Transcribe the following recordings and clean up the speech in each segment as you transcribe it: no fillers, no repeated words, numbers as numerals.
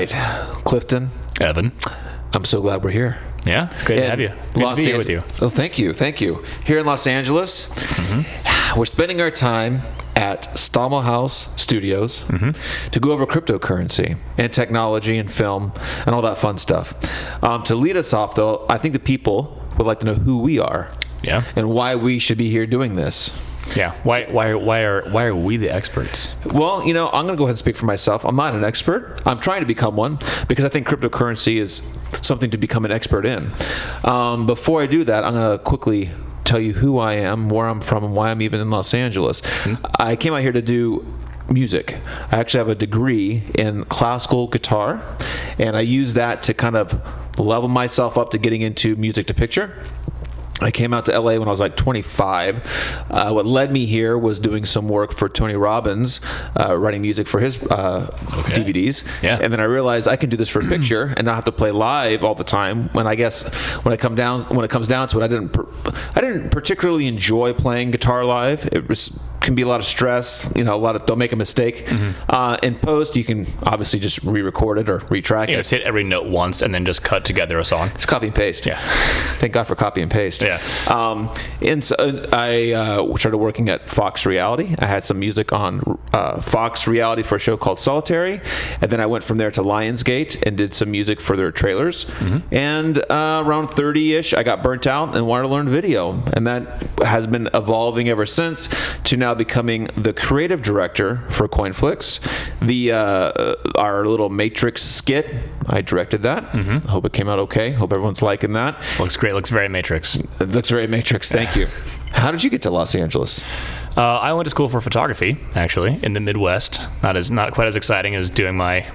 right, Clifton. Evan. I'm so glad we're here. Yeah, it's great to have you. Good to be here with you. Oh, thank you. Here in Los Angeles, we're spending our time at Stommel House Studios to go over cryptocurrency and technology and film and all that fun stuff. To lead us off, though, I think the people would like to know who we are, and why we should be here doing this. Yeah. Why are we the experts? Well, I'm going to go ahead and speak for myself. I'm not an expert. I'm trying to become one because I think cryptocurrency is something to become an expert in. Before I do that, I'm going to quickly tell you who I am, where I'm from, and why I'm even in Los Angeles. I came out here to do music. I actually have a degree in classical guitar, and I use that to kind of level myself up to getting into music to picture. I came out to LA when I was like 25. What led me here was doing some work for Tony Robbins, writing music for his DVDs. Yeah. And then I realized I can do this for a picture and not have to play live all the time. When I guess when it comes down to it, I didn't particularly enjoy playing guitar live. It can be a lot of stress. Don't make a mistake. In post, you can obviously just re-record it or retrack it. Just hit every note once and then just cut together a song. It's copy and paste. Yeah. Thank God for copy and paste. Yeah. And so I started working at Fox Reality. I had some music on Fox Reality for a show called Solitary, and then I went from there to Lionsgate and did some music for their trailers. And around 30-ish, I got burnt out and wanted to learn video, and that has been evolving ever since to now becoming the creative director for CoinFlix. Our little Matrix skit, I directed that. I hope it came out okay. Hope everyone's liking that. Looks great. Looks very Matrix. It looks very Matrix. Thank you. How did you get to Los Angeles? I went to school for photography, actually, in the Midwest. Not quite as exciting as doing my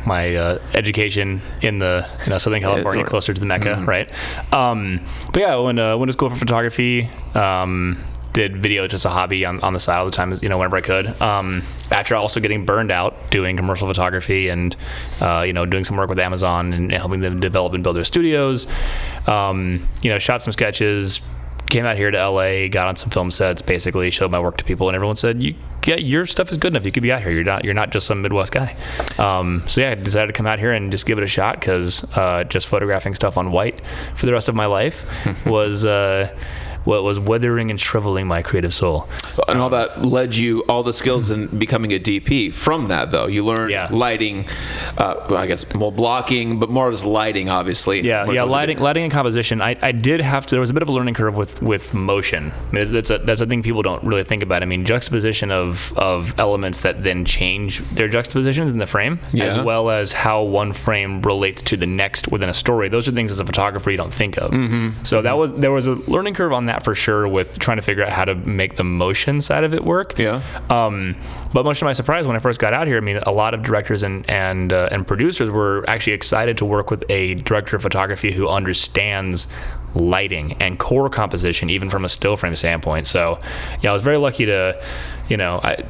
education in the Southern California, closer to the Mecca, right? But yeah, I went to school for photography. Did video just a hobby on the side all the time, whenever I could. After also getting burned out doing commercial photography and doing some work with Amazon and helping them develop and build their studios, shot some sketches, came out here to LA, got on some film sets, basically showed my work to people, and everyone said, your stuff is good enough. You could be out here. You're not just some Midwest guy. So yeah, I decided to come out here and just give it a shot because just photographing stuff on white for the rest of my life was withering and shriveling my creative soul. And all that led you, all the skills in becoming a DP. From that, though, you learned lighting, I guess, more blocking, but more just lighting, obviously. Yeah, lighting and composition. I did have to, there was a bit of a learning curve with motion. I mean, that's a thing people don't really think about. I mean, juxtaposition of elements that then change their juxtapositions in the frame, as well as how one frame relates to the next within a story. Those are things as a photographer you don't think of. So there was a learning curve on that for sure, with trying to figure out how to make the motion side of it work. But much to my surprise, when I first got out here, I mean, a lot of directors and producers were actually excited to work with a director of photography who understands lighting and core composition, even from a still frame standpoint. So I was very lucky to, I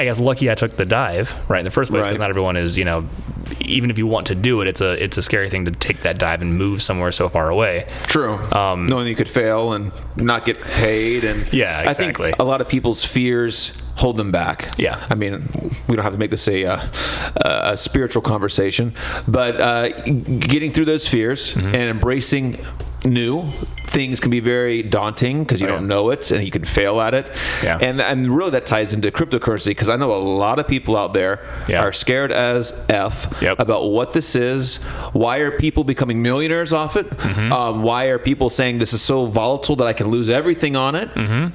guess lucky I took the dive right in the first place, because not everyone is, even if you want to do it, it's a scary thing to take that dive and move somewhere so far away. True. Knowing you could fail and not get paid, and exactly. I think a lot of people's fears hold them back. I mean, we don't have to make this a spiritual conversation, but getting through those fears and embracing new things can be very daunting because you don't know it and you can fail at it. And really that ties into cryptocurrency, because I know a lot of people out there are scared as F about what this is. Why are people becoming millionaires off it? Why are people saying this is so volatile that I can lose everything on it?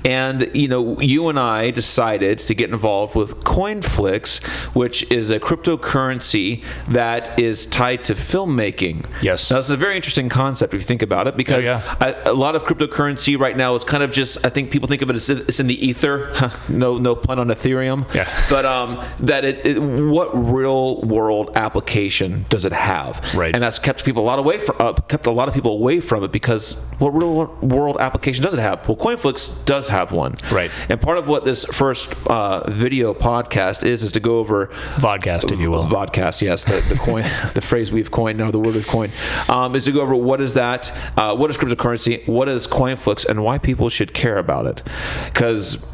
And you and I decided to get involved with CoinFlix, which is a cryptocurrency that is tied to filmmaking. Now, it's a very interesting concept if you think about it, because a lot of cryptocurrency right now is kind of just, I think people think of it as it's in the ether. No pun on Ethereum. But what real world application does it have? And that's kept a lot of people away from it, because what real world application does it have? Well, CoinFlix does have one. And part of what this first video podcast is to go over Vodcast, if you will. Vodcast, yes, the coin, the phrase we've coined now, the word we've coined, is to go over what is that. What is cryptocurrency, me what is CoinFlix and why people should care about it, because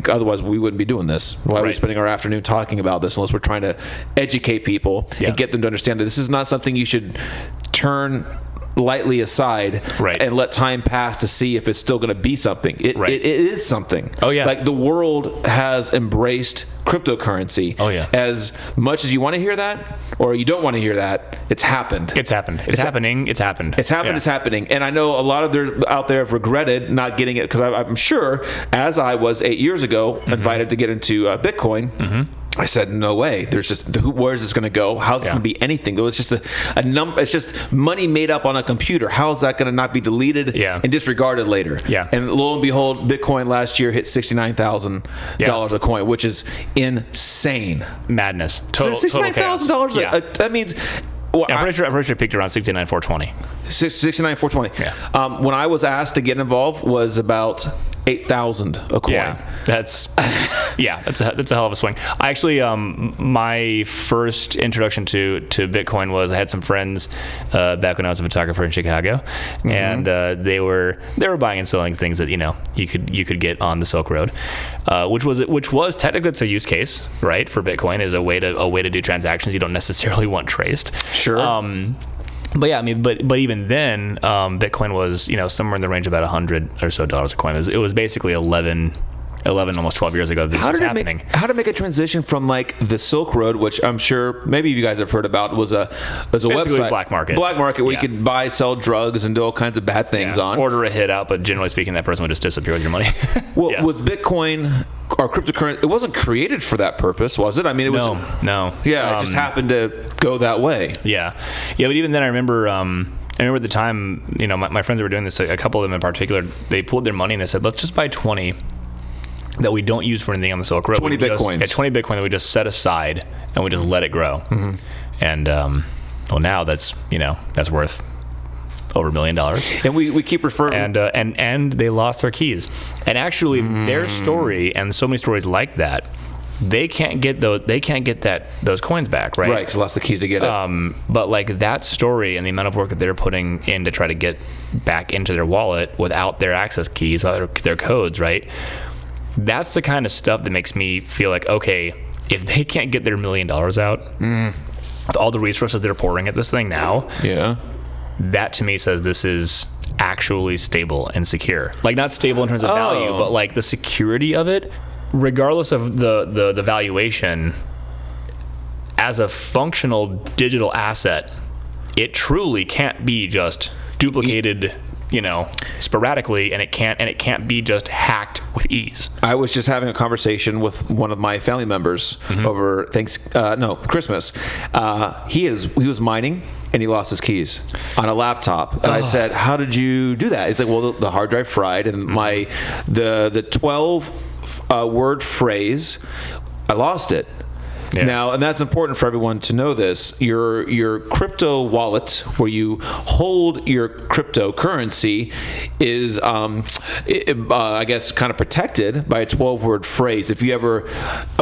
otherwise we wouldn't be doing this. Why are we spending our afternoon talking about this unless we're trying to educate people and get them to understand that this is not something you should turn lightly aside and let time pass to see if it's still going to be something. It is something. Oh yeah. Like the world has embraced cryptocurrency. Oh yeah. As much as you want to hear that or you don't want to hear that, it's happened. It's happened. It's happening. It's happened. It's happened. Yeah. It's happening. And I know a lot of there out there have regretted not getting it, because I'm sure, as I was 8 years ago, invited to get into Bitcoin. I said, no way. There's just, where is this going to go? How's it going to be anything? It was just a number. It's just money made up on a computer. How is that going to not be deleted and disregarded later? Yeah. And lo and behold, Bitcoin last year hit $69,000 a coin, which is insane. Madness. $69,000. That means. Well, I'm pretty sure it peaked around 69,420. 69,420. Yeah. When I was asked to get involved, was about 8,000 a coin. Yeah, that's a hell of a swing. I actually, my first introduction to Bitcoin was I had some friends back when I was a photographer in Chicago, and they were buying and selling things that you could get on the Silk Road, which was technically it's a use case, right, for Bitcoin, is a way to do transactions you don't necessarily want traced. Sure. But yeah, I mean, but even then, Bitcoin was somewhere in the range of about $100 or so a coin. It was basically 11, almost 12 years ago. This was happening. How to make a transition from like the Silk Road, which I'm sure maybe you guys have heard about, was a website, black market where you could buy, sell drugs, and do all kinds of bad things on. Order a hit out, but generally speaking, that person would just disappear with your money. Well, was Bitcoin or cryptocurrency? It wasn't created for that purpose, was it? I mean, it was no. Yeah, it just happened to go that way. Yeah. But even then, I remember at the time, my friends that were doing this, a couple of them in particular, they pulled their money and they said, let's just buy 20 that we don't use for anything on the Silk Road. 20 Bitcoins. 20 Bitcoin that we just set aside and we just let it grow. And now that's worth over $1 million. And we keep referring. And they lost their keys. And actually, their story and so many stories like that, they can't get those coins back, right? Right, because they lost the keys to get it. But like that story and the amount of work that they're putting in to try to get back into their wallet without their access keys, without their codes, right? That's the kind of stuff that makes me feel like, okay, if they can't get their $1 million out with all the resources they're pouring at this thing now, that to me says this is actually stable and secure. Like not stable in terms of value, but like the security of it, regardless of the valuation, as a functional digital asset, it truly can't be just duplicated sporadically, and it can't be just hacked with ease. I was just having a conversation with one of my family members over Christmas. He was mining and he lost his keys on a laptop, and I said, "How did you do that?" It's like, well, the hard drive fried, and the 12 word phrase, I lost it. Yeah. Now, and that's important for everyone to know this. Your crypto wallet, where you hold your cryptocurrency, is, I guess, kind of protected by a 12-word phrase. If you ever,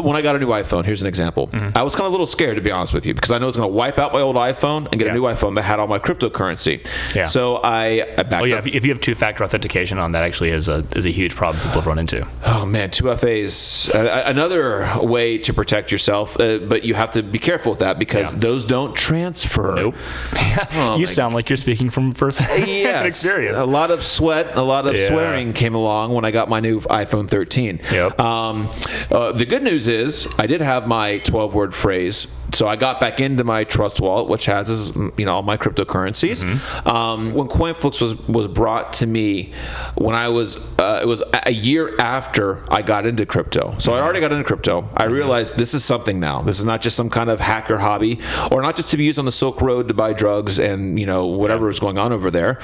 when I got a new iPhone, here's an example. I was kind of a little scared, to be honest with you, because I know it's going to wipe out my old iPhone and get a new iPhone that had all my cryptocurrency. Yeah. So I backed up. If you have two-factor authentication on, that actually is a huge problem people have run into. Oh man, 2FAs, another way to protect yourself. But you have to be careful with that, because those don't transfer. Nope. You sound like you're speaking from first-hand experience. A lot of sweat, a lot of swearing came along when I got my new iPhone 13. Yep. The good news is I did have my 12-word phrase. So I got back into my Trust wallet, which has all my cryptocurrencies. When CoinFlix was brought to me, when I was it was a year after I got into crypto. So I already got into crypto. I realized this is something now. This is not just some kind of hacker hobby, or not just to be used on the Silk Road to buy drugs and whatever is going on over there.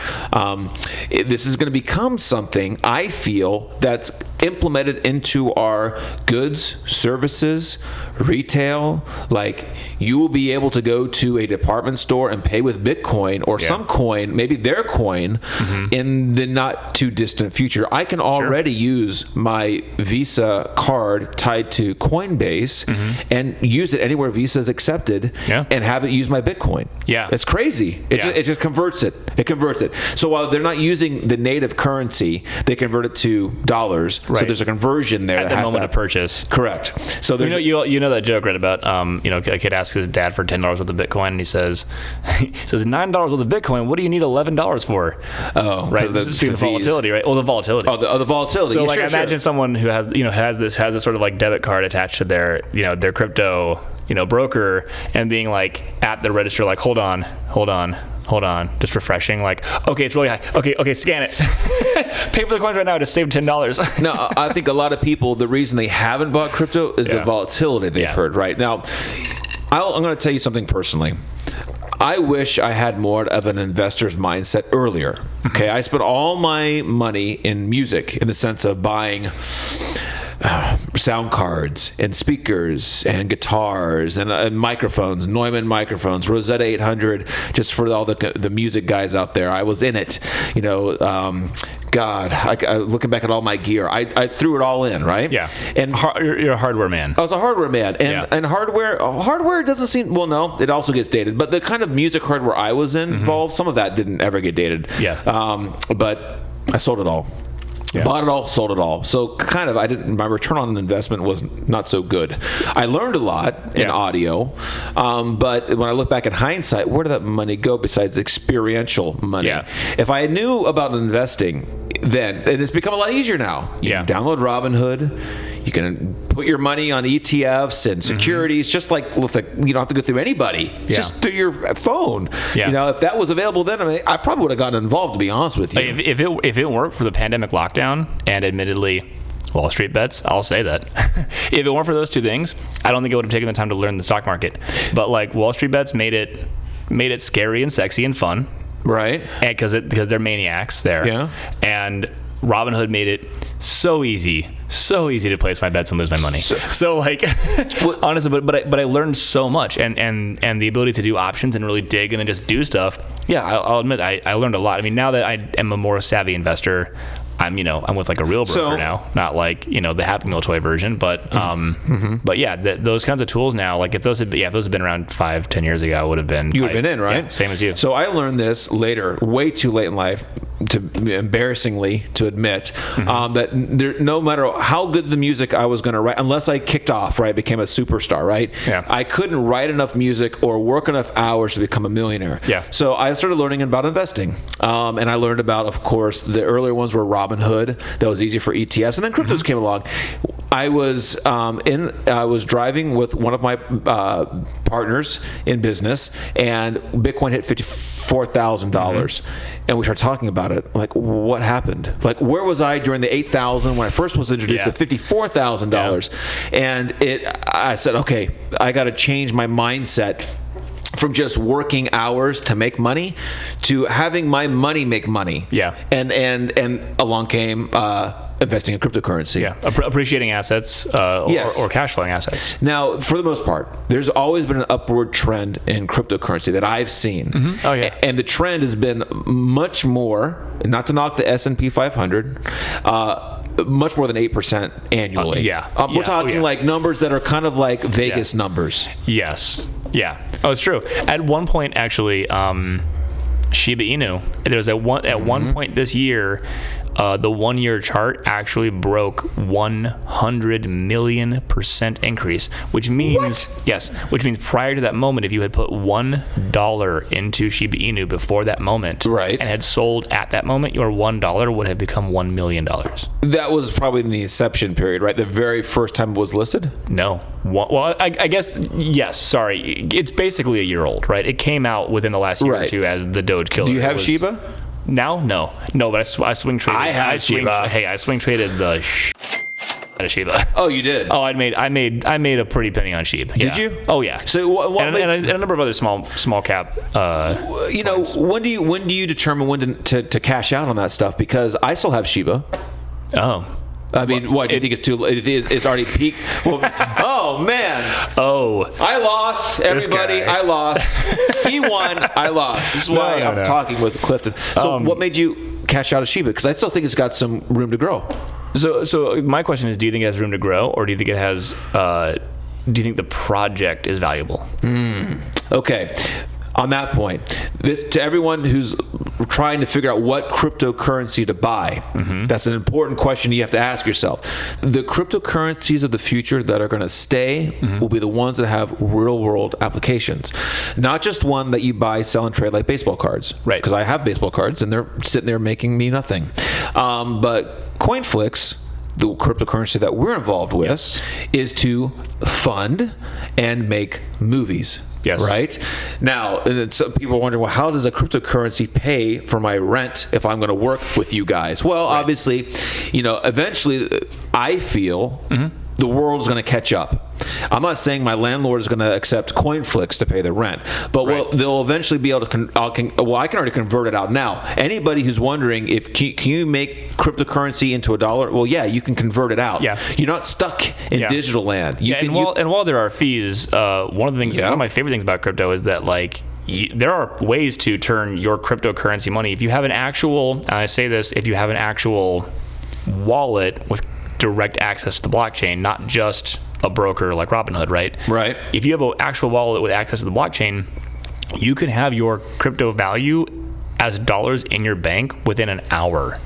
This is going to become something, I feel, that's implemented into our goods, services, retail. Like, you will be able to go to a department store and pay with Bitcoin or some coin, maybe their coin, in the not too distant future. I can already use my Visa card tied to Coinbase and use it anywhere Visa is accepted and have it use my Bitcoin. Yeah. It's crazy. It just converts it. It converts it. So while they're not using the native currency, they convert it to dollars. Right. So there's a conversion there at the moment of purchase. Correct. So there's you know that joke right about a kid asks his dad for $10 worth of Bitcoin, and he says $9 worth of Bitcoin. What do you need $11 for? Oh, right. This is the volatility, right? Oh, the volatility. The volatility. So imagine someone who has this sort of like debit card attached to their crypto broker, and being like at the register, like hold on, just refreshing, like, okay, it's really high, okay, scan it. Pay for the coins right now, just save $10. No, I think a lot of people, the reason they haven't bought crypto is the volatility they've heard. Right now, I'm going to tell you something personally. I wish I had more of an investor's mindset earlier. Okay, I spent all my money in music, in the sense of buying sound cards and speakers and guitars and microphones, Neumann microphones, Rosetta 800, just for all the music guys out there. I was in it, looking back at all my gear, I threw it all in, right? Yeah. And you're a hardware man. I was a hardware man, and hardware doesn't seem, well, no, it also gets dated. But the kind of music hardware I was involved, some of that didn't ever get dated. Yeah. But I sold it all. Yeah. Bought it all, sold it all. So kind of, my return on investment was not so good. I learned a lot in audio, but when I look back in hindsight, where did that money go besides experiential money? Yeah. If I knew about investing then, and it's become a lot easier now. You can download Robinhood. You can put your money on ETFs and securities, just like you don't have to go through anybody, just through your phone. Yeah. If that was available then, I probably would have gotten involved, to be honest with you. If it weren't for the pandemic lockdown and admittedly Wall Street bets, I'll say that. If it weren't for those two things, I don't think I would have taken the time to learn the stock market. But like Wall Street bets made it scary and sexy and fun. Right. Because they're maniacs there. Yeah. And Robinhood made it so easy to place my bets and lose my money. So like, honestly, but I learned so much, and the ability to do options and really dig and then just do stuff. Yeah, I'll admit I learned a lot. I mean, now that I am a more savvy investor, I'm with like a real broker now, not like the Happy Meal toy version, but but yeah, those kinds of tools now, like if those had been around 5-10 years ago, I would have been. You would have been in, right? Yeah, same as you. So I learned this later, way too late in life, embarrassingly to admit, that no matter how good the music I was going to write, unless I kicked off, right, became a superstar, right? Yeah. I couldn't write enough music or work enough hours to become a millionaire. Yeah. So I started learning about investing, and I learned about, of course, the earlier ones were Robinhood. That was easy for ETFs, and then cryptos came along. I was driving with one of my partners in business, and Bitcoin hit $54,000, and we started talking about it. Like, what happened? Like, where was I during the 8,000 when I first was introduced to $54,000? And I said, okay, I got to change my mindset from just working hours to make money to having my money make money. Yeah. And along came investing in cryptocurrency. Yeah. Appreciating assets or cash flowing assets. Now, for the most part, there's always been an upward trend in cryptocurrency that I've seen. Oh, yeah. And the trend has been much more, not to knock the S&P 500, much more than 8% annually. We're talking like numbers that are kind of like Vegas numbers. Yes. Yeah. Oh, it's true. At one point, actually, Shiba Inu, there was at one point this year, the 1 year chart actually broke 100 million% increase, which means which means prior to that moment, if you had put $1 into Shiba Inu before that moment, and had sold at that moment, your $1 would have become $1 million. That was probably in the inception period, right? The very first time it was listed? No. Well, I guess, yes, sorry. It's basically a year old, right? It came out within the last year or two as the Doge killer. Do you have Shiba? Now? No, but I swing traded. I swing traded the out of Shiba. Oh, you did? Oh, I made a pretty penny on Shiba. Did you? Oh, yeah. So and a number of other small cap. When do you determine when to cash out on that stuff? Because I still have Shiba. Oh. I mean, what do you think it's too? It's already peaked. Well, oh man! I lost. Everybody, I lost. He won. I lost. This is why I'm talking with Clifton. So, what made you cash out of Shiba? Because I still think it's got some room to grow. So my question is: do you think it has room to grow, or do you think it has? Do you think the project is valuable? Okay. On that point, this to everyone who's trying to figure out what cryptocurrency to buy, that's an important question you have to ask yourself. The cryptocurrencies of the future that are going to stay will be the ones that have real-world applications, not just one that you buy, sell, and trade like baseball cards. Right. Because I have baseball cards, and they're sitting there making me nothing. But CoinFlix, the cryptocurrency that we're involved with, is to fund and make movies. Yes. Right? Now, some people wonder, well, how does a cryptocurrency pay for my rent if I'm going to work with you guys? Well, obviously, eventually I feel the world's going to catch up. I'm not saying my landlord is going to accept CoinFlix to pay their rent, but they'll eventually be able to. I can already convert it out now. Anybody who's wondering if can you make cryptocurrency into $1? Well, yeah, you can convert it out. Yeah. You're not stuck in digital land. While there are fees, one of my favorite things about crypto is that there are ways to turn your cryptocurrency money. If you have an actual, I say this, if you have an actual wallet with direct access to the blockchain, not just a broker like Robinhood, right? Right. If you have an actual wallet with access to the blockchain, you can have your crypto value as dollars in your bank within an hour.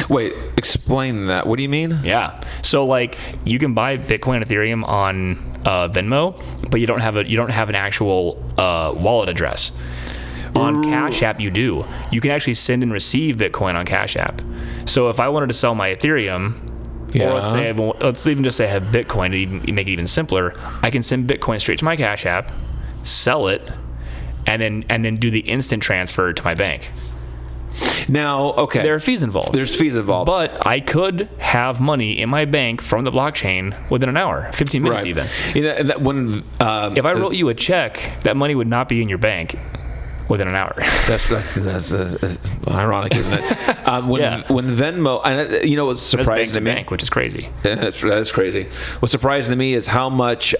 Wait, explain that. What do you mean? Yeah. So you can buy Bitcoin and Ethereum on Venmo, but you don't have an actual wallet address. On Cash App, you do. You can actually send and receive Bitcoin on Cash App. So if I wanted to sell my Ethereum, or let's even just say I have Bitcoin to make it even simpler, I can send Bitcoin straight to my Cash App, sell it, and then do the instant transfer to my bank. Now, okay. There are fees involved. There's fees involved. But I could have money in my bank from the blockchain within an hour, 15 minutes even. If I wrote you a check, that money would not be in your bank within an hour. That's ironic, isn't it? When Venmo, and what's surprising to me, bank, which is crazy. That is crazy. What's surprising to me is how much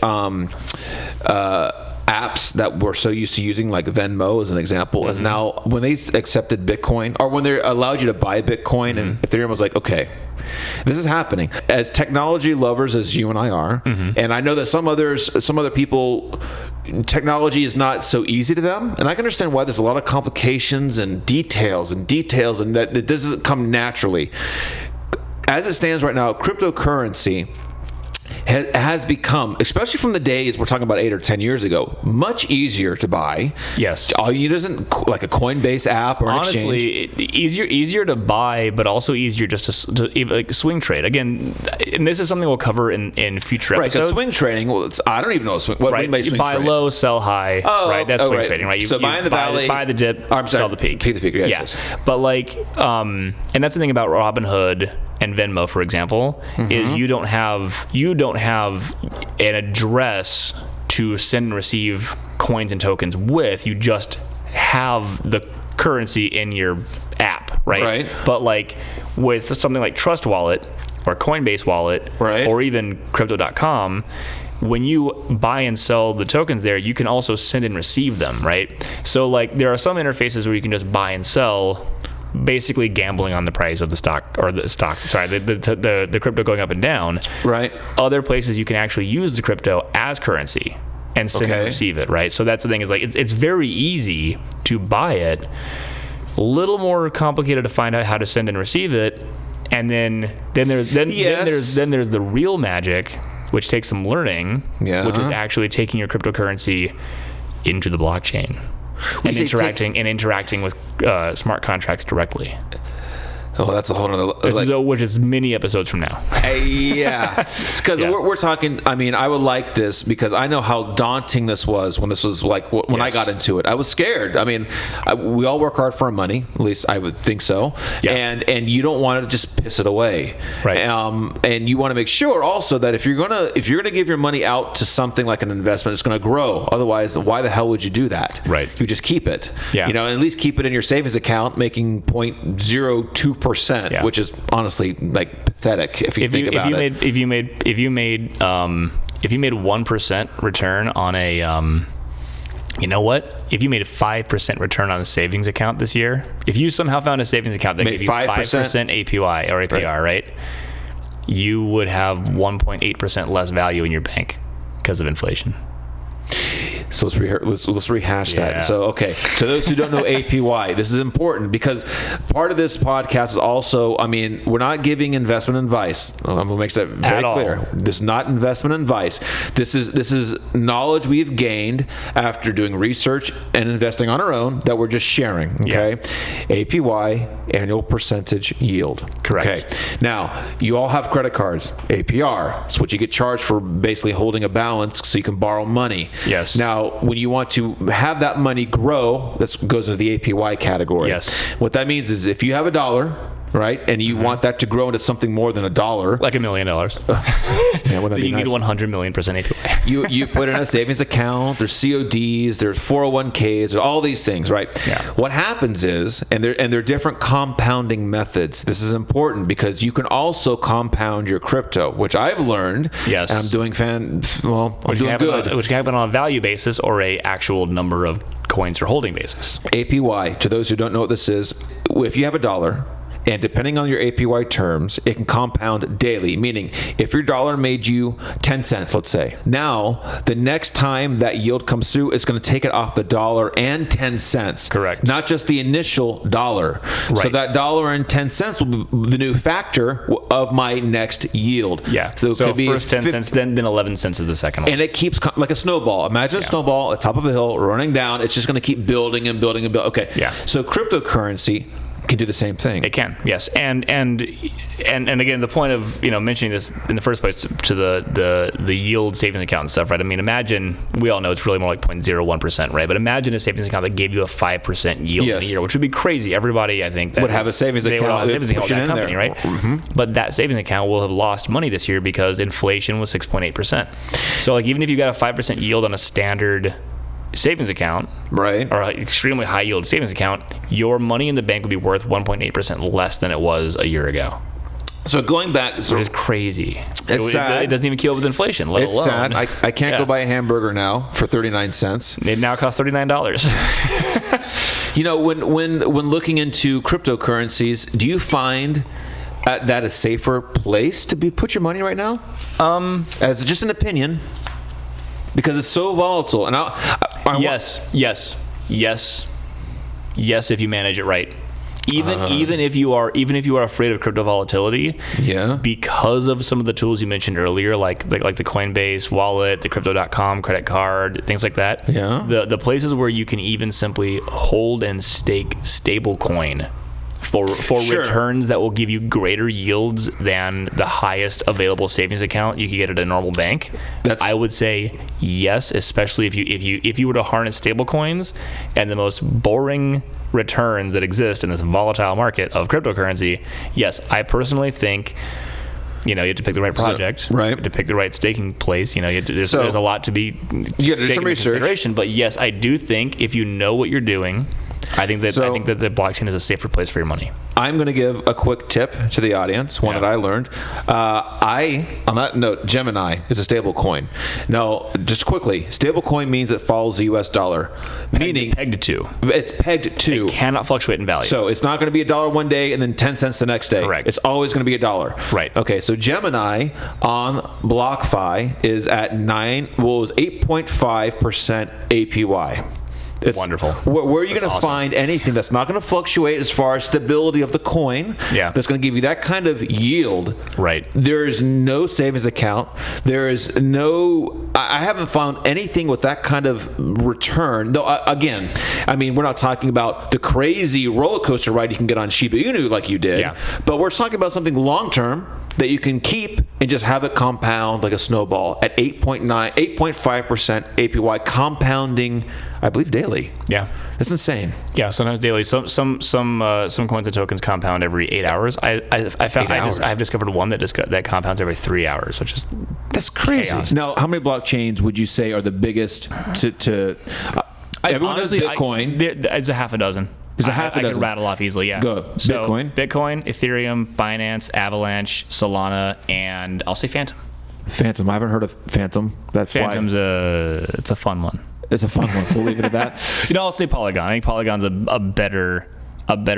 apps that we're so used to using, like Venmo as an example, is now, when they accepted Bitcoin, or when they allowed you to buy Bitcoin, and Ethereum was like, okay, this is happening. As technology lovers as you and I are, and I know that some other people, technology is not so easy to them, and I can understand why there's a lot of complications and details, and that it doesn't come naturally. As it stands right now, cryptocurrency has become, especially from the days we're talking about 8 or 10 years ago, much easier to buy. Yes. All you need isn't like a Coinbase app or an exchange. Easier to buy, but also easier just to swing trade. Again, and this is something we'll cover in future episodes. Right, because swing trading, I don't even know what do you mean by swing buy trading? low, sell high. Right, that's swing trading, right? So buy in the valley, buy the dip, sell the peak. Peak the peak, yes. But and that's the thing about Robinhood and Venmo, for example, is you don't have an address to send and receive coins and tokens with. You just have the currency in your app, right? But with something like Trust Wallet or Coinbase Wallet, or even Crypto.com, when you buy and sell the tokens there, you can also send and receive them, right? So there are some interfaces where you can just buy and sell, basically gambling on the price of the stock, or the crypto going up and down. Right. Other places you can actually use the crypto as currency and send and receive it, right? So that's the thing, is it's very easy to buy it, a little more complicated to find out how to send and receive it, and then there's the real magic, which takes some learning, which is actually taking your cryptocurrency into the blockchain. And interacting with smart contracts directly. Oh, that's a whole other... which is many episodes from now. Yeah. Because we're talking... I mean, I would like this because I know how daunting this was when this was when I got into it. I was scared. I mean, we all work hard for our money. At least I would think so. Yeah. And you don't want to just piss it away. Right. And you want to make sure also that if you're gonna give your money out to something like an investment, it's going to grow. Otherwise, why the hell would you do that? Right. You just keep it. Yeah. And at least keep it in your savings account, making 0.02% 2%, which is honestly like pathetic if you think about it. If you made 1% return on a you know what? If you made a 5% return on a savings account this year, if you somehow found a savings account that gave you 5% APY or APR, right? You would have 1.8% less value in your bank because of inflation. So let's rehash that. So, okay, to those who don't know APY, this is important because part of this podcast is also, I mean, we're not giving investment advice. I'm going to make that very clear. This is not investment advice. This is knowledge we've gained after doing research and investing on our own that we're just sharing. Okay, APY, annual percentage yield. Correct. Okay. Now, you all have credit cards. APR. It's what you get charged for basically holding a balance so you can borrow money. Yes. Now, when you want to have that money grow, that goes into the APY category. Yes. What that means is if you have $1, right, and you want that to grow into something more than $1, like $1 million, man, wouldn't that be you nice? need 100 million % APY. you put in a savings account. There's CODs. There's 401ks. There's all these things, right? Yeah. What happens is, and there are different compounding methods. This is important because you can also compound your crypto, which I've learned. Yes. And I'm doing I'm doing good. Which can happen on a value basis or a actual number of coins or holding basis. APY. To those who don't know what this is, if you have $1. And depending on your APY terms, it can compound daily, meaning if your dollar made you 10 cents, let's say, now the next time that yield comes through, it's going to take it off the dollar and 10 cents. Correct. Not just the initial dollar. Right. So that dollar and 10 cents will be the new factor of my next yield. Yeah. So it could be first 10 cents, then 11 cents is the second one. And it keeps like a snowball. Imagine a snowball at the top of a hill running down. It's just going to keep building and building and building. Okay. Yeah. So cryptocurrency can do the same thing. It can, yes, and again, the point of mentioning this in the first place to the yield savings account and stuff, right? I mean, imagine, we all know it's really more like 0.01%, right? But imagine a savings account that gave you a 5% yield in a year, which would be crazy. Everybody, I think, would have a savings account. Savings account with that company, right? Mm-hmm. But that savings account will have lost money this year because inflation was 6.8%. So, like, even if you got a 5% yield on a standard savings account, right, or an extremely high yield savings account, your money in the bank would be worth 1.8% less than it was a year ago. So going back, which is crazy. It's sad. It doesn't even keep up with inflation, let alone. Sad. I can't go buy a hamburger now for 39 cents. It now costs $39. When looking into cryptocurrencies, do you find that a safer place to put your money right now? As just an opinion. Because it's so volatile, and yes, if you manage it right. Even if you are afraid of crypto volatility, because of some of the tools you mentioned earlier, like the Coinbase wallet, the Crypto.com credit card, things like that. The places where you can even simply hold and stake stablecoin for returns that will give you greater yields than the highest available savings account you could get at a normal bank. I would say yes, especially if you were to harness stablecoins and the most boring returns that exist in this volatile market of cryptocurrency. Yes, I personally think you have to pick the right project, right? You have to pick the right staking place. There's a lot to be you do some research. But yes, I do think if you know what you're doing, I think that the blockchain is a safer place for your money. I'm going to give a quick tip to the audience, one that I learned. On that note, Gemini is a stable coin. Now, just quickly, stable coin means it follows the US dollar. Meaning pegged to. It's pegged to. It cannot fluctuate in value. So it's not going to be $1 one day and then 10 cents the next day. Correct. It's always going to be $1. Right. Okay, so Gemini on BlockFi is at 8.5% APY. It's wonderful. Where are you going to find anything that's not going to fluctuate as far as stability of the coin? That's going to give you that kind of yield. Right. There is no savings account. There is no. I haven't found anything with that kind of return. Though again, I mean, we're not talking about the crazy roller coaster ride you can get on Shiba Inu like you did. But we're talking about something long term that you can keep and just have it compound like a snowball at 8.5% APY compounding, I believe, daily. Yeah, that's insane. Yeah, sometimes daily. Some coins and tokens compound every 8 hours. I've discovered one that compounds every 3 hours, which is that's crazy. Chaos. Now, how many blockchains would you say are the biggest to everyone honestly, has Bitcoin. It's a half a dozen. I could rattle off easily, yeah. Go. So, Bitcoin, Ethereum, Binance, Avalanche, Solana, and I'll say Phantom. Phantom. I haven't heard of Phantom. Phantom's it's a fun one. It's a fun one. We'll leave it at that. I'll say Polygon. I think Polygon's a better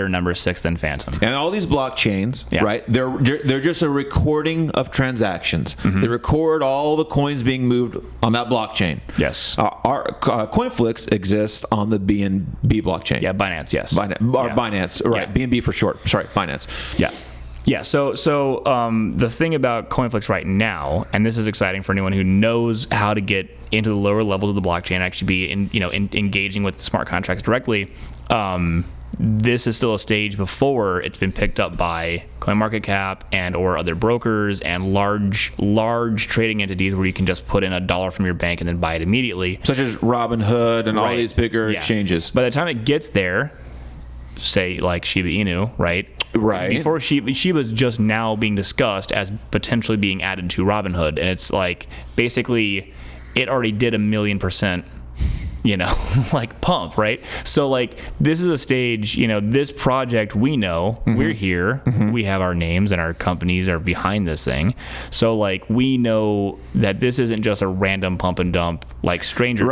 number 6 than Phantom. And all these blockchains, right? They're just a recording of transactions. They record all the coins being moved on that blockchain. Yes. Our CoinFlix exists on the BNB blockchain. Yeah, Binance. Yes. Binance, right? Yeah. BNB for short. Sorry, Binance. Yeah. Yeah, so the thing about CoinFlix right now, and this is exciting for anyone who knows how to get into the lower levels of the blockchain, actually be engaging with smart contracts directly. This is still a stage before it's been picked up by CoinMarketCap and or other brokers and large trading entities where you can just put in $1 from your bank and then buy it immediately, such as Robinhood and all these bigger exchanges. By the time it gets there, say like Shiba Inu, right? Before Shiba's just now being discussed as potentially being added to Robinhood, and it's like basically it already did 1,000,000%. Like pump, right? So like this is a stage, this project we know, we're here, we have our names and our companies are behind this thing. So like we know that this isn't just a random pump and dump like stranger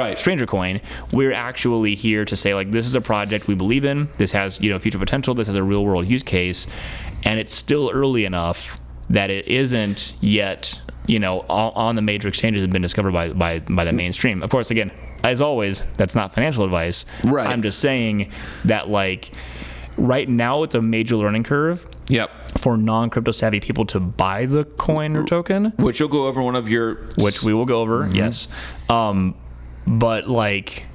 coin. We're actually here to say like this is a project we believe in. This has, future potential. This has a real world use case, and it's still early enough that it isn't yet on the major exchanges have been discovered by the mainstream. Of course, again, as always, that's not financial advice. Right. I'm just saying that like right now it's a major learning curve. Yep. For non-crypto savvy people to buy the coin or token, which you'll go over which we will go over. Yes. But like,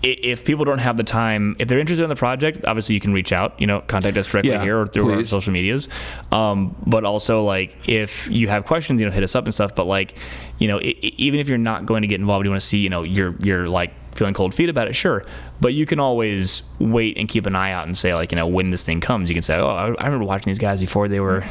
if people don't have the time, if they're interested in the project, obviously you can reach out, contact us directly here or through our social medias. But also like if you have questions, hit us up and stuff. But like, even if you're not going to get involved, you want to see, you're like feeling cold feet about it, sure. But you can always wait and keep an eye out and say like, when this thing comes, you can say, oh, I remember watching these guys before they were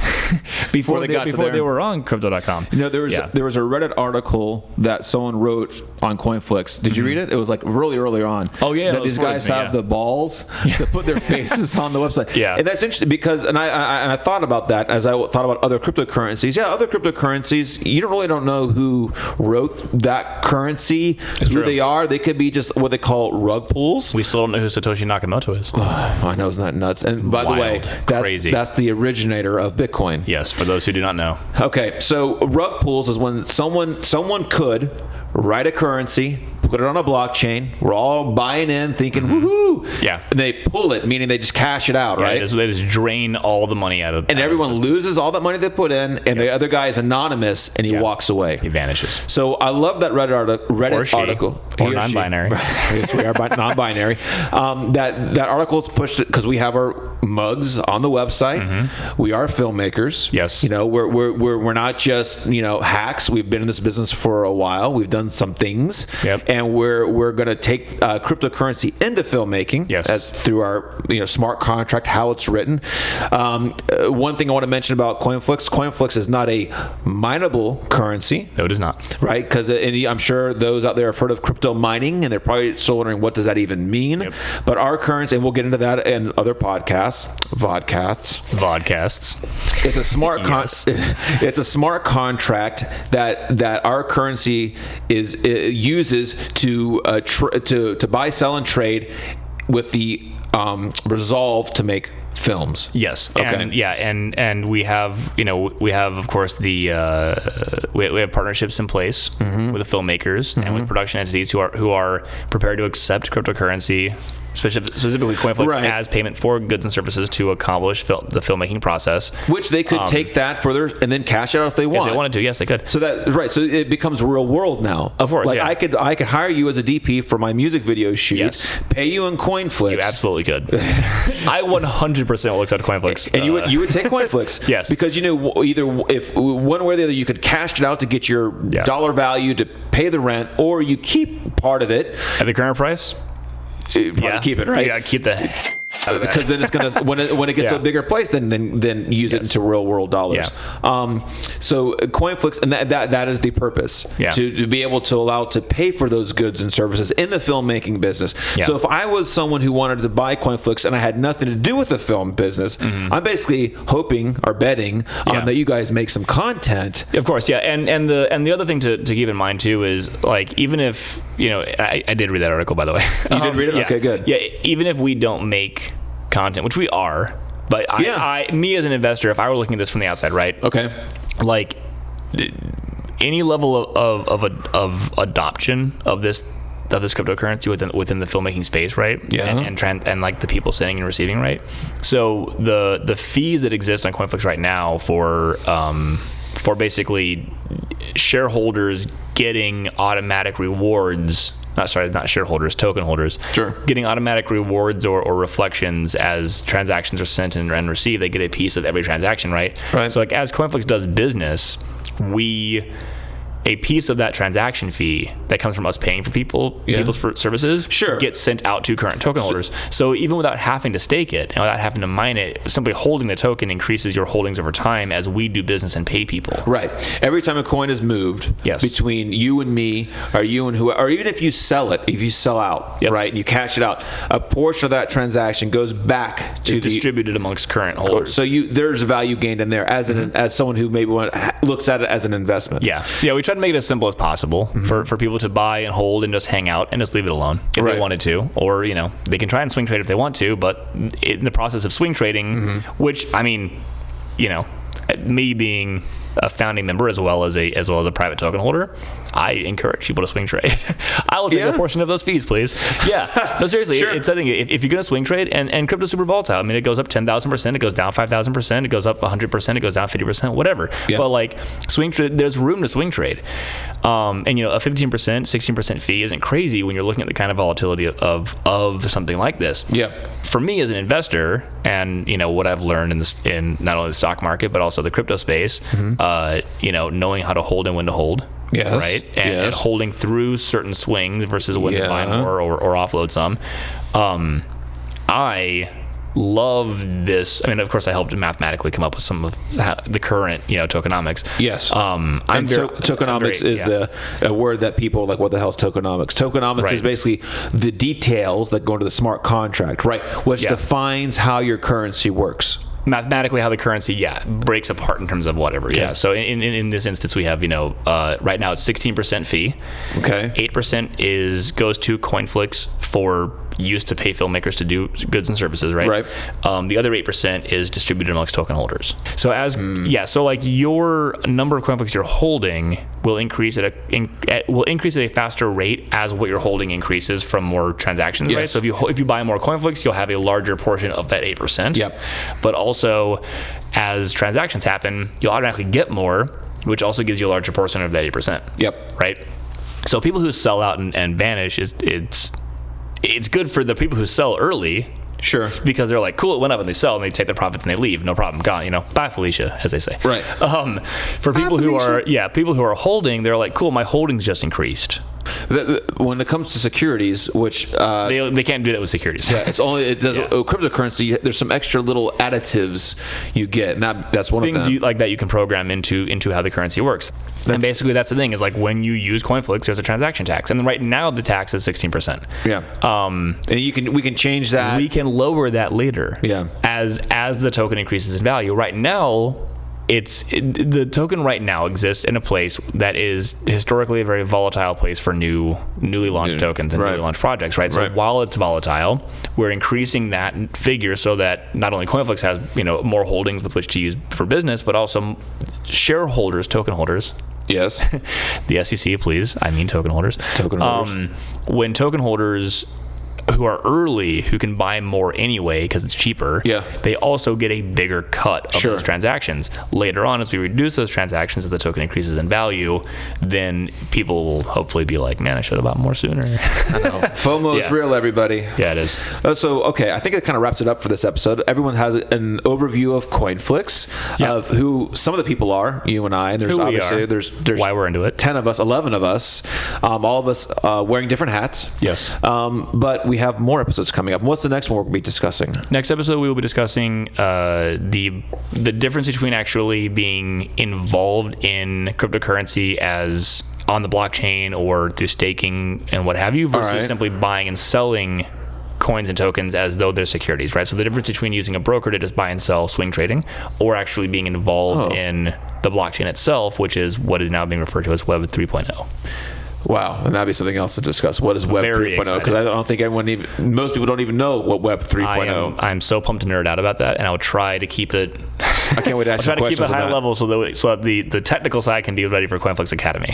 before they were on crypto.com. There was a Reddit article that someone wrote on CoinFlix. Did you read it? It was like really early on. Oh yeah, that these guys have the balls to put their faces on the website. Yeah, and that's interesting because I thought about that as I thought about other cryptocurrencies. Yeah, other cryptocurrencies, you don't know who wrote that currency, who they are. They could be just what they call rug pulls. We still don't know who Satoshi Nakamoto is. I know, isn't that nuts? And by the way, that's the originator of Bitcoin. Yes, for those who do not know. Okay, so rug pulls is when someone could write a currency, put it on a blockchain. We're all buying in, thinking, woohoo! Yeah. And they pull it, meaning they just cash it out, right? They just drain all the money out of it. And everyone loses all that money they put in, and the other guy is anonymous, and he walks away. He vanishes. So I love that Reddit article. Or non-binary. Yes, we are non-binary. That article is pushed because we have our mugs on the website. We are filmmakers. Yes. We're not just hacks. We've been in this business for a while. We've done some things. Yep. And we're going to take cryptocurrency into filmmaking. Yes. As through our smart contract, how it's written. One thing I want to mention about CoinFlix is not a mineable currency. No, it is not. Right? Because I'm sure those out there have heard of crypto mining, and they're probably still wondering what does that even mean. Yep. But our currency, and we'll get into that in other podcasts, Vodcasts. It's a smart it's a smart contract that our currency uses to buy, sell, and trade with the resolve to make films. Yes. Okay. And we have of course we have partnerships in place with the filmmakers and with production entities who are prepared to accept cryptocurrency, specifically CoinFlix, as payment for goods and services to accomplish the filmmaking process. Which they could take that further and then cash it out if they want. If they wanted to, yes, they could. So so it becomes real world now. Of course, I could hire you as a DP for my music video shoot, pay you in CoinFlix. You absolutely could. I 100% will accept CoinFlix. And you would take CoinFlix. Yes. Because either if one way or the other, you could cash it out to get your dollar value to pay the rent, or you keep part of it at the current price. Keep it, right? Yeah, keep the because then it's gonna when it gets to a bigger place, then use it into real world dollars. So CoinFlix, and that is the purpose to be able to allow to pay for those goods and services in the filmmaking business. So if I was someone who wanted to buy CoinFlix and I had nothing to do with the film business, I'm basically hoping or betting that you guys make some content. Of course, and the other thing to keep in mind too is, like, even if I did read that article, by the way. You did read it? Okay, good. Yeah, even if we don't make content, which we are, but me as an investor, if I were looking at this from the outside, right? Okay. Like, any level of adoption of this cryptocurrency within the filmmaking space, right? Yeah. And like the people sending and receiving, right? So the fees that exist on CoinFlix right now for basically shareholders getting automatic rewards. Not shareholders, token holders. Sure. Getting automatic rewards or reflections as transactions are sent and received. They get a piece of every transaction, right? Right. So, like, as CoinFlix does business, a piece of that transaction fee that comes from us paying for people's services gets sent out to current token holders. So even without having to stake it and without having to mine it, simply holding the token increases your holdings over time as we do business and pay people. Right. Every time a coin is moved between you and me, or you and who, or even if you sell it, if you sell out, right, and you cash it out, a portion of that transaction goes back to distributed amongst current holders. So there's value gained in there as as someone who maybe looks at it as an investment. Yeah. We try to make it as simple as possible for people to buy and hold and just hang out and just leave it alone if they wanted to, or they can try and swing trade if they want to, but in the process of swing trading, which, I mean, me being a founding member as well as a private token holder, I encourage people to swing trade. I will take a portion of those fees, please. No, seriously, it's I think if you're going to swing trade, and crypto's super volatile. I mean, it goes up 10,000%, it goes down 5,000%, it goes up 100%, it goes down 50%, whatever. But like swing trade, there's room to swing trade. And a 15%, 16% fee isn't crazy when you're looking at the kind of volatility of something like this. For me as an investor, and what I've learned in not only the stock market but also the crypto space, knowing how to hold and when to hold. Right? And holding through certain swings versus when to buy more or offload some. I love this. I mean, of course, I helped mathematically come up with some of the current, tokenomics. Tokenomics is a word that people like, what the hell is tokenomics? Tokenomics is basically the details that go into the smart contract, right? Which defines how your currency works. Mathematically, how the currency breaks apart in terms of whatever. So in this instance, we have right now it's 16% fee. 8% goes to CoinFlix for use to pay filmmakers to do goods and services. Right. The other 8% is distributed amongst token holders. So so like your number of CoinFlix you're holding will increase at a faster rate as what you're holding increases from more transactions. Right. So if you buy more CoinFlix, you'll have a larger portion of that 8%. But also, as transactions happen, you'll automatically get more, which also gives you a larger portion of that 8%. Right. So people who sell out and vanish, it's good for the people who sell early. Because they're like, cool, it went up, and they sell and they take their profits and they leave, no problem, gone. Bye Felicia, as they say. For people who are holding, they're like, cool, my holdings just increased. When it comes to securities, which they can't do that with securities. It's only cryptocurrency. There's some extra little additives you get, and that's one things of them. Like that you can program into how the currency works. And basically, that's the thing, is like when you use CoinFlix, there's a transaction tax, and right now the tax is 16%. And we can change that. We can lower that later. As the token increases in value. Right now, the token right now exists in a place that is historically a very volatile place for newly launched tokens and newly launched projects, right? So while it's volatile, we're increasing that figure so that not only CoinFlix has more holdings with which to use for business, but also shareholders, token holders. The SEC, please. I mean token holders. When token holders who are early, who can buy more anyway because it's cheaper, they also get a bigger cut of those transactions. Later on, as we reduce those transactions, as the token increases in value, then people will hopefully be like, man, I should have bought more sooner. I know. FOMO is real, everybody. It is. So, okay, I think it kind of wraps it up for this episode. Everyone has an overview of CoinFlix, of who some of the people are, you and I, and there's obviously, there's why we're into it. 10 of us, 11 of us, all of us wearing different hats. Yes. But we have more episodes coming up. What's the next one we'll be discussing? Next episode, we will be discussing the difference between actually being involved in cryptocurrency as on the blockchain or through staking and what have you, versus simply buying and selling coins and tokens as though they're securities, right? So the difference between using a broker to just buy and sell swing trading or actually being involved in the blockchain itself, which is what is now being referred to as Web 3.0. Wow, and that'd be something else to discuss. What is Web 3.0? Because I don't think most people don't even know what Web 3.0. I'm so pumped to nerd out about that, and I'll try to keep it. I can't wait to ask you questions. Try to keep it high level so that the technical side can be ready for CoinFlix Academy.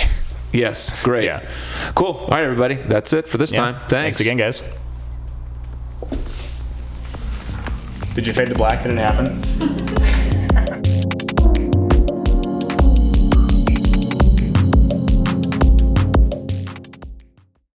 Yes, great. Yeah. Cool. All right, everybody. That's it for this time. Thanks again, guys. Did you fade to black? Did it happen?